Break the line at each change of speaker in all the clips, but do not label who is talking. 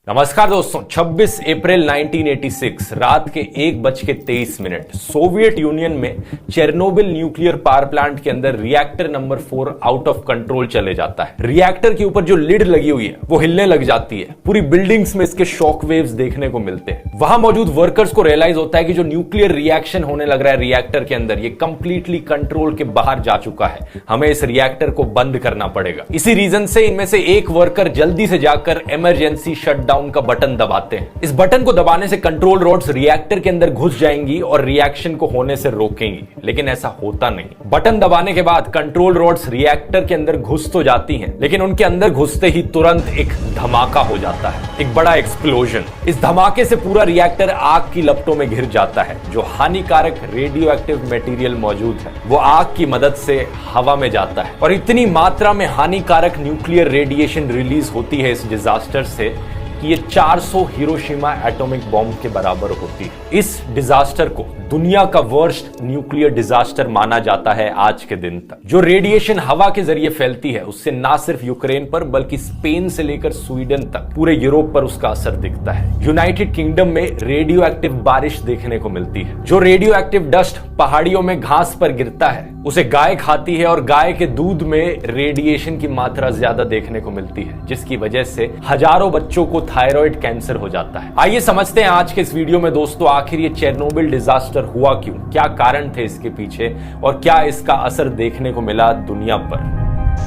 नमस्कार दोस्तों, 26 अप्रैल 1986 रात के 1:23 सोवियत यूनियन में चेरनोबिल न्यूक्लियर पावर प्लांट के अंदर reactor number 4 out of control चले जाता है। रिएक्टर के ऊपर जो लिड लगी हुई है वो हिलने लग जाती है। पूरी बिल्डिंग्स में इसके शॉक वेव्स देखने को मिलते हैं। वहां मौजूद वर्कर्स को रियलाइज होता है कि जो न्यूक्लियर रिएक्शन होने लग रहा है रिएक्टर के अंदर, ये कंप्लीटली कंट्रोल के बाहर जा चुका है। हमें इस रिएक्टर को बंद करना पड़ेगा। इसी रीजन से इनमें से एक वर्कर जल्दी से जाकर इमरजेंसी शटडाउन का बटन दबाते हैं। इस बटन को दबाने से कंट्रोल रॉड्स रिएक्टर के अंदर घुस जाएंगी और रिएक्शन को होने से रोकेंगी, लेकिन ऐसा होता नहीं। बटन दबाने के बाद कंट्रोल रॉड्स रिएक्टर के अंदर घुस तो जाती हैं, लेकिन उनके अंदर घुसते ही तुरंत एक धमाका हो जाता है, एक बड़ा एक्सप्लोजन। इस धमाके से पूरा रिएक्टर आग की लपटों में घिर जाता है। जो हानिकारक रेडियो एक्टिव मटेरियल मौजूद है वो आग की मदद से हवा में जाता है और इतनी मात्रा में हानिकारक न्यूक्लियर रेडिएशन रिलीज होती है इस डिजास्टर से कि ये 400 हिरोशिमा एटॉमिक बॉम्ब के बराबर होती है। इस डिजास्टर को दुनिया का वर्स्ट न्यूक्लियर डिजास्टर माना जाता है आज के दिन तक। जो रेडिएशन हवा के जरिए फैलती है उससे ना सिर्फ यूक्रेन पर बल्कि स्पेन से लेकर स्वीडन तक पूरे यूरोप पर उसका असर दिखता है। यूनाइटेड किंगडम में रेडियो एक्टिव बारिश देखने को मिलती है। जो रेडियो एक्टिव डस्ट पहाड़ियों में घास पर गिरता है उसे गाय खाती है और गाय के दूध में रेडिएशन की मात्रा ज्यादा देखने को मिलती है, जिसकी वजह से हजारों बच्चों को थायराइड कैंसर हो जाता है। आइए समझते हैं आज के इस वीडियो में दोस्तों, आखिर ये चेरनोबिल डिजास्टर हुआ क्यों, क्या कारण थे इसके पीछे और क्या इसका असर देखने को मिला दुनिया पर।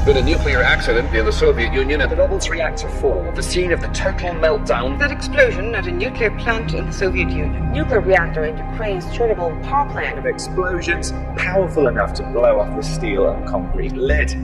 With a nuclear accident in the Soviet Union at Chernobyl reactor 4, the scene of the total meltdown.
That explosion at a nuclear plant in the Soviet Union.
Nuclear reactor in Ukraine's Chernobyl power plant.
Of explosions powerful enough to blow off the steel and concrete lid.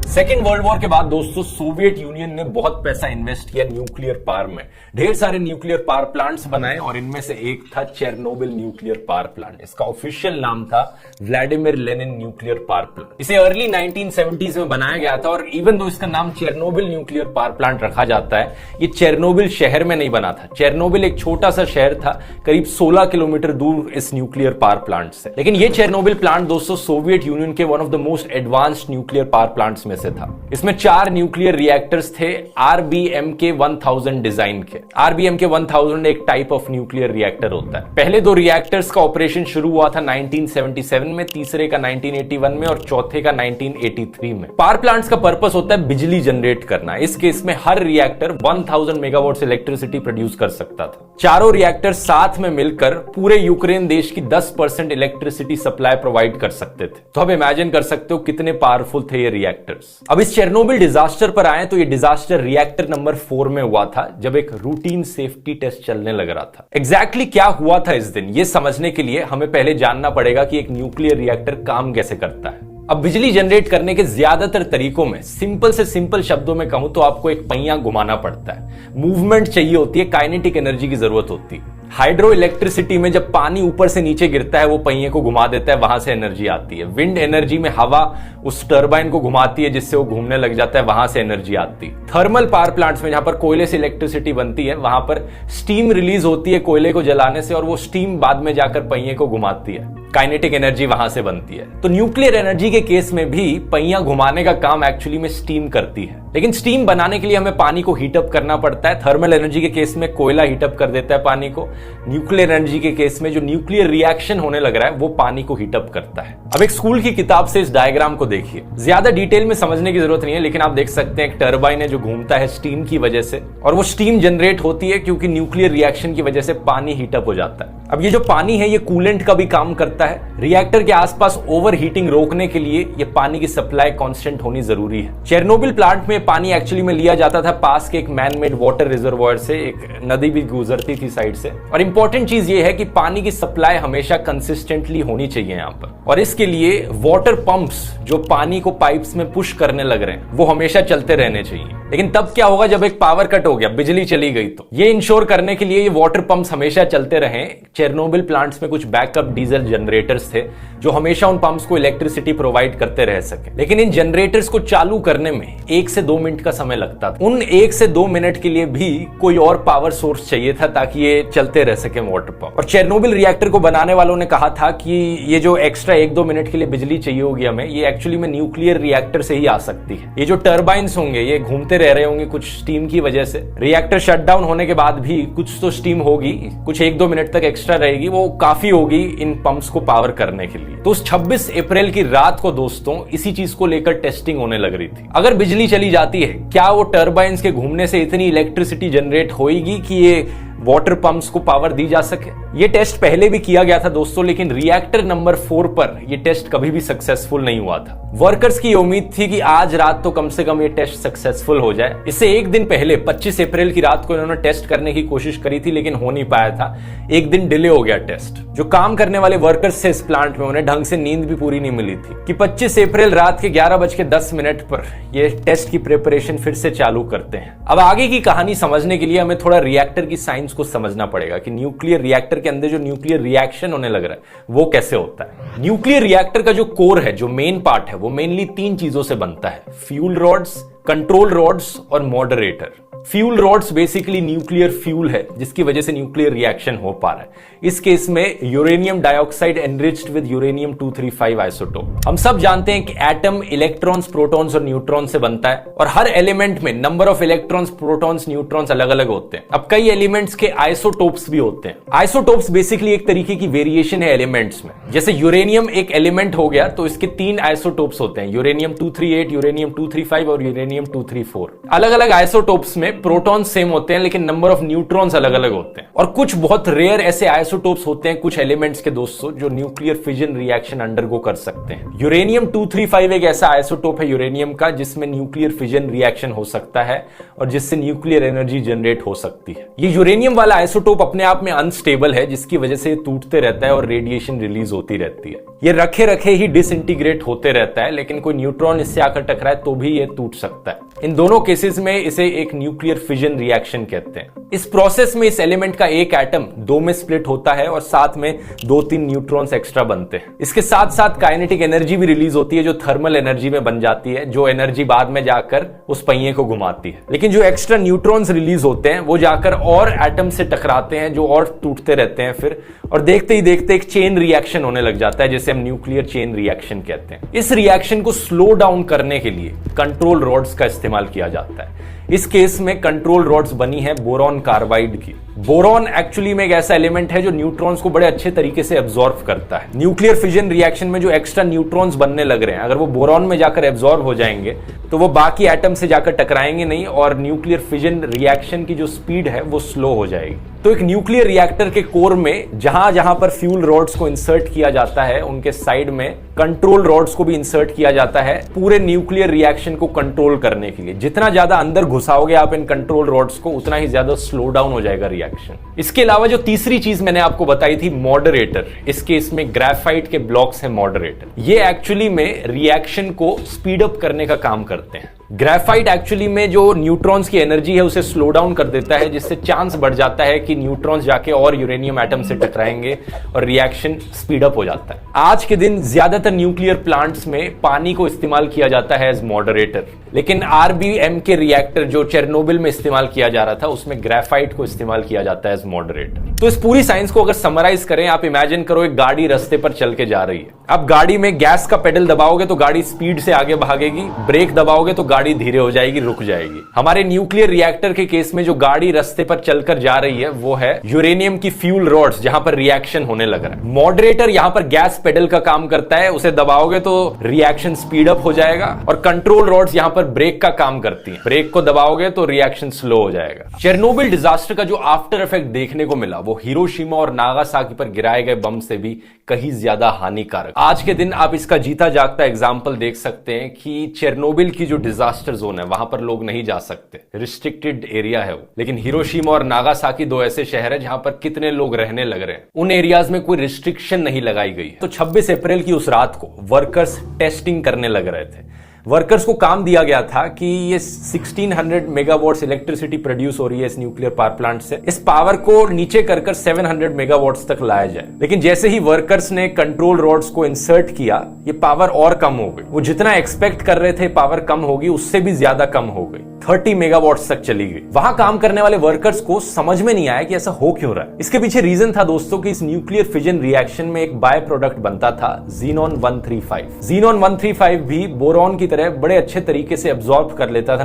Second world war के बाद दोस्तों Soviet union ने बहुत पैसा invest किया nuclear power में। ढेर सारे न्यूक्लियर पावर प्लांट्स बनाए और इनमें से एक था चेरनोबिल न्यूक्लियर पावर प्लांट। इसका ऑफिशियल नाम था Vladimir Lenin nuclear power plant. इसे अर्ली 1970s में बनाया गया था और इवन दो इसका नाम चेरनोबिल न्यूक्लियर पावर प्लांट रखा जाता है, ये चेरनोबिल शहर में नहीं बना था। चेरनोबिल एक छोटा सा शहर था करीब 16 किलोमीटर दूर इस न्यूक्लियर पावर प्लांट से। लेकिन ये चेरनोबिल प्लांट दोस्तों सोवियत यूनियन के one of the most advanced nuclear power plants में से था। इसमें 4 न्यूक्लियर रिएक्टर्स थे RBMK 1000 डिजाइन के। RBMK 1000 एक टाइप ऑफ न्यूक्लियर रिएक्टर होता है। पहले 2 रिएक्टर्स का ऑपरेशन शुरू हुआ था 1977 में, तीसरे का 1981 में और चौथे का 1983 में। पावर प्लांट्स का पर्पस होता है बिजली जनरेट करना। इस केस में हर रिएक्टर 1000 मेगावाट इलेक्ट्रिसिटी प्रोड्यूस कर सकता था। चारों रिएक्टर साथ में मिलकर पूरे यूक्रेन देश की 10% इलेक्ट्रिसिटी सप्लाई प्रोवाइड कर सकते थे। तो अब इमेजिन कर सकते हो कितने पावरफुल थे ये रिएक्टर्स। अब इस चेरनोबिल डिजास्टर पर आए तो ये डिजास्टर रिएक्टर नंबर 4 में हुआ था, जब एक रूटीन सेफ्टी टेस्ट चलने लग रहा था। एग्जैक्टली क्या हुआ था इस दिन, ये समझने के लिए हमें पहले जानना पड़ेगा कि एक न्यूक्लियर रिएक्टर काम कैसे करता है। अब बिजली जनरेट करने के ज्यादातर तरीकों में सिंपल से सिंपल शब्दों में कहूं तो आपको एक पहिया घुमाना पड़ता है, मूवमेंट चाहिए होती है, काइनेटिक एनर्जी की जरूरत होती है। हाइड्रो इलेक्ट्रिसिटी में जब पानी ऊपर से नीचे गिरता है वो पहिए को घुमा देता है, वहां से एनर्जी आती है। विंड एनर्जी में हवा उस टरबाइन को घुमाती है जिससे वो घूमने लग जाता है, वहां से एनर्जी आती है। थर्मल पावर प्लांट्स में जहां पर कोयले से इलेक्ट्रिसिटी बनती है वहां पर स्टीम रिलीज होती है कोयले को जलाने से और वो स्टीम बाद में जाकर पहिए को घुमाती है, काइनेटिक एनर्जी वहां से बनती है। तो न्यूक्लियर एनर्जी के केस में भी पहिया घुमाने का काम एक्चुअली में स्टीम करती है, लेकिन स्टीम बनाने के लिए हमें पानी को हीटअप करना पड़ता है। थर्मल एनर्जी के केस में कोयला हीटअप कर देता है पानी को। न्यूक्लियर एनर्जी के केस में जो न्यूक्लियर रिएक्शन होने लग रहा है वो पानी को हीटअप करता है। अब एक स्कूल की किताब से इस डायग्राम को देखिए, ज्यादा डिटेल में समझने की जरूरत नहीं है, लेकिन आप देख सकते हैं एक टरबाइन है जो घूमता है स्टीम की वजह से, और वो स्टीम जनरेट होती है क्योंकि न्यूक्लियर रिएक्शन की वजह से पानी हीटअप हो जाता है। अब ये जो पानी है ये कूलेंट का भी काम करता है। रिएक्टर के आसपास ओवर हीटिंग रोकने के लिए ये पानी की सप्लाई कांस्टेंट होनी जरूरी है। चेरनोबिल प्लांट में पानी एक्चुअली में लिया जाता था पास के एक मैन मेड वाटर रिजर्वॉयर से, एक नदी भी गुजरती थी साइड से। और इंपॉर्टेंट चीज ये है कि पानी की सप्लाई हमेशा कंसिस्टेंटली होनी चाहिए यहाँ पर, और इसके लिए वाटर पंप्स जो पानी को पाइप्स में पुश करने लग रहे हैं वो हमेशा चलते रहने चाहिए। लेकिन तब क्या होगा जब एक पावर कट हो गया, बिजली चली गई, तो ये इंश्योर करने के लिए ये वाटर पंप्स हमेशा चलते रहें। चेरनोबिल प्लांट्स में कुछ बैकअप डीजल जनरेटर्स थे जो हमेशा उन पंप्स को इलेक्ट्रिसिटी प्रोवाइड करते रह सके। लेकिन इन जनरेटर्स को चालू करने में 1 से 2 मिनट का समय लगता था। उन 1 से 2 मिनट के लिए भी कोई और पावर सोर्स चाहिए था ताकि ये चलते रह सके वाटर पंप। और चेरनोबिल रिएक्टर को बनाने वालों ने कहा था कि ये जो एक्स्ट्रा 1-2 मिनट के लिए बिजली चाहिए होगी हमें, ये एक्चुअली में न्यूक्लियर रिएक्टर से ही आ सकती है। ये जो टर्बाइंस होंगे ये घूमते चलते रह रहे होंगे कुछ स्टीम की वजह से। रिएक्टर शटडाउन होने के बाद भी कुछ तो स्टीम होगी, कुछ 1-2 मिनट तक एक्स्ट्रा रहेगी, वो काफी होगी इन पंप्स को पावर करने के लिए। तो उस 26 अप्रैल की रात को दोस्तों इसी चीज को लेकर टेस्टिंग होने लग रही थी। अगर बिजली चली जाती है, क्या वो टर्बाइंस के घूमने से इतनी इलेक्ट्रिसिटी जनरेट होगी कि ये वाटर पंप्स को पावर दी जा सके? ये टेस्ट पहले भी किया गया था दोस्तों, लेकिन रिएक्टर नंबर 4 पर ये टेस्ट कभी भी सक्सेसफुल नहीं हुआ था। वर्कर्स की उम्मीद थी कि आज रात तो कम से कम ये टेस्ट सक्सेसफुल हो जाए। इससे एक दिन पहले 25 अप्रैल की रात को इन्होंने टेस्ट करने की कोशिश करी थी, लेकिन हो नहीं पाया था। एक दिन डिले हो गया टेस्ट। जो काम करने वाले वर्कर्स थे इस प्लांट में, उन्हें ढंग से नींद भी पूरी नहीं मिली थी कि 25 अप्रैल रात के 11:10 पर ये टेस्ट की प्रिपरेशन फिर से चालू करते हैं। अब आगे की कहानी समझने के लिए हमें थोड़ा रिएक्टर की साइंस को समझना पड़ेगा कि न्यूक्लियर रिएक्टर के अंदर जो न्यूक्लियर रिएक्शन होने लग रहा है वो कैसे होता है। न्यूक्लियर रिएक्टर का जो कोर है, जो मेन पार्ट है, वो मेनली 3 चीजों से बनता है: फ्यूल रॉड्स, कंट्रोल रॉड्स और moderator. Fuel rods basically nuclear fuel है जिसकी वजह से न्यूक्लियर रिएक्शन हो पा रहा है। इस केस में uranium dioxide enriched with uranium 235 isotope. हम सब जानते हैं कि एटम इलेक्ट्रॉन्स, प्रोटॉन्स और न्यूट्रॉन से बनता है और हर एलिमेंट में number of electrons, protons, neutrons अलग अलग होते हैं। अब कई एलिमेंट्स के आइसोटोप्स भी होते हैं। आइसोटोप्स बेसिकली एक तरीके की वेरिएशन है एलिमेंट्स में। जैसे यूरेनियम एक एलिमेंट हो गया तो इसके 3 आइसोटोप्स होते हैं: यूरेनियम 238, यूरेनियम 235 और यूरेनियम 234। अलग अलग आइसोटोप्स में प्रोटॉन सेम होते हैं लेकिन नंबर ऑफ न्यूट्रॉन्स अलग अलग होते हैं। और कुछ बहुत रेयर ऐसे आइसोटोप्स होते हैं कुछ एलिमेंट्स के दोस्तों जो न्यूक्लियर फिजन रिएक्शन अंडरगो कर सकते हैं। यूरेनियम 235 एक ऐसा आइसोटोप है यूरेनियम का जिसमें न्यूक्लियर फिजन रिएक्शन हो सकता है और जिससे न्यूक्लियर एनर्जी जनरेट हो सकती है। ये यूरेनियम वाला आइसोटोप अपने आप में अनस्टेबल है जिसकी वजह से टूटते रहता है और रेडिएशन रिलीज होती रहती है। ये रखे रखे ही डिसइंटीग्रेट होते रहता है, लेकिन कोई न्यूट्रॉन इससे आकर टकराए तो भी ये टूट सकता है। इन दोनों केसेस में इसे एक न्यूक्लियर फिजन रिएक्शन कहते हैं। इस प्रोसेस में इस एलिमेंट का एक एटम 2 में स्प्लिट होता है और साथ में 2-3 न्यूट्रॉन्स एक्स्ट्रा बनते हैं। इसके साथ साथ काइनेटिक एनर्जी भी रिलीज होती है जो थर्मल एनर्जी में बन जाती है, जो एनर्जी बाद में जाकर उस पहिए को घुमाती है। लेकिन जो एक्स्ट्रा न्यूट्रॉन्स रिलीज होते हैं वो जाकर और एटम से टकराते हैं जो और टूटते रहते हैं फिर, और देखते ही देखते एक चेन रिएक्शन होने लग जाता है जिसे हम न्यूक्लियर चेन रिएक्शन कहते हैं। इस रिएक्शन को स्लो डाउन करने के लिए कंट्रोल रॉड्स का इस्तेमाल किया जाता है। इस केस में कंट्रोल रॉड्स बनी है बोरॉन कार्बाइड की। बोरॉन एक्चुअली में एक ऐसा एलिमेंट है जो न्यूट्रॉन्स को बड़े अच्छे तरीके से एब्जॉर्ब करता है। न्यूक्लियर फिजन रिएक्शन में जो एक्स्ट्रा न्यूट्रॉन्स बनने लग रहे हैं, अगर वो बोरॉन में जाकर एब्जॉर्ब हो जाएंगे तो वो बाकी एटम से जाकर टकराएंगे नहीं और न्यूक्लियर फिजन रिएक्शन की जो स्पीड है वो स्लो हो जाएगी। तो एक न्यूक्लियर रिएक्टर के कोर में जहां जहां पर फ्यूल रॉड्स को इंसर्ट किया जाता है उनके साइड में कंट्रोल रॉड्स को भी इंसर्ट किया जाता है पूरे न्यूक्लियर रिएक्शन को कंट्रोल करने के लिए। जितना ज्यादा अंदर घुसाओगे आप इन कंट्रोल रॉड्स को, उतना ही ज्यादा स्लो डाउन हो जाएगा रिएक्शन। इसके अलावा जो तीसरी चीज मैंने आपको बताई थी, मॉडरेटर, इसके इसमें ग्रेफाइट के ब्लॉक्स हैं मॉडरेटर। ये एक्चुअली में रिएक्शन को स्पीड अप करने का काम करते हैं। ग्रेफाइट एक्चुअली में जो न्यूट्रॉन्स की एनर्जी है उसे स्लो डाउन कर देता है, जिससे चांस बढ़ जाता है कि न्यूट्रॉन्स जाके और यूरेनियम एटम से टकराएंगे और रिएक्शन स्पीड अप हो जाता है। आज के दिन ज्यादातर न्यूक्लियर प्लांट्स में पानी को इस्तेमाल किया जाता है एज मॉडरेटर, लेकिन आरबीएम के रिएक्टर जो चेरनोबिल में इस्तेमाल किया जा रहा था उसमें ग्रेफाइट को इस्तेमाल किया जाता है एज मॉडरेटर। तो इस पूरी साइंस को अगर समराइज करें, आप इमेजिन करो एक गाड़ी रास्ते पर चल के जा रही है। अब गाड़ी में गैस का पेडल दबाओगे तो गाड़ी स्पीड से आगे भागेगी, ब्रेक दबाओगे तो गाड़ी धीरे हो जाएगी, रुक जाएगी। हमारे न्यूक्लियर रिएक्टर के केस में जो गाड़ी रास्ते पर चलकर जा रही है वो है यूरेनियम की फ्यूल रॉड्स जहां पर रिएक्शन होने लग रहा है। मॉडरेटर यहां पर गैस पेडल का काम करता है, उसे दबाओगे तो रिएक्शन स्पीड अप हो जाएगा, और कंट्रोल रॉड्स यहां पर ब्रेक का काम करती हैं, ब्रेक को दबाओगे तो रिएक्शन स्लो हो जाएगा। चेरनोबिल डिजास्टर का जो आफ्टर इफेक्ट देखने को मिला वो हिरोशिमा और नागासाकी पर गिराए गए बम से भी कहीं ज्यादा हानिकारक। आज के दिन आप इसका जीता जागता एग्जाम्पल देख सकते हैं कि चेरनोबिल की जो डिजास्टर जोन है वहां पर लोग नहीं जा सकते, रिस्ट्रिक्टेड एरिया है वो। लेकिन हिरोशिमा और नागासाकी 2 ऐसे शहर है जहां पर कितने लोग रहने लग रहे हैं, उन एरियाज में कोई रिस्ट्रिक्शन नहीं लगाई गई। तो 26 अप्रैल की उस रात को वर्कर्स टेस्टिंग करने लग रहे थे। वर्कर्स को काम दिया गया था कि ये 1600 मेगावाट्स इलेक्ट्रिसिटी प्रोड्यूस हो रही है इस न्यूक्लियर पावर प्लांट से, इस पावर को नीचे कर 700 मेगावाट्स तक लाया जाए। लेकिन जैसे ही वर्कर्स ने कंट्रोल रॉड्स को इंसर्ट किया, ये पावर और कम हो गई। वो जितना एक्सपेक्ट कर रहे थे पावर कम होगी, उससे भी ज्यादा कम हो गई, 30 मेगावाट्स तक चली गई। वहां काम करने वाले वर्कर्स को समझ में नहीं आया कि ऐसा हो क्यों रहा है। इसके पीछे रीजन था दोस्तों कि इस न्यूक्लियर फिजन रिएक्शन में एक बाय प्रोडक्ट बनता था ज़ीनॉन 135। ज़ीनॉन 135 भी बोरॉन की तरह बड़े अच्छे तरीके से एब्जॉर्ब कर लेता था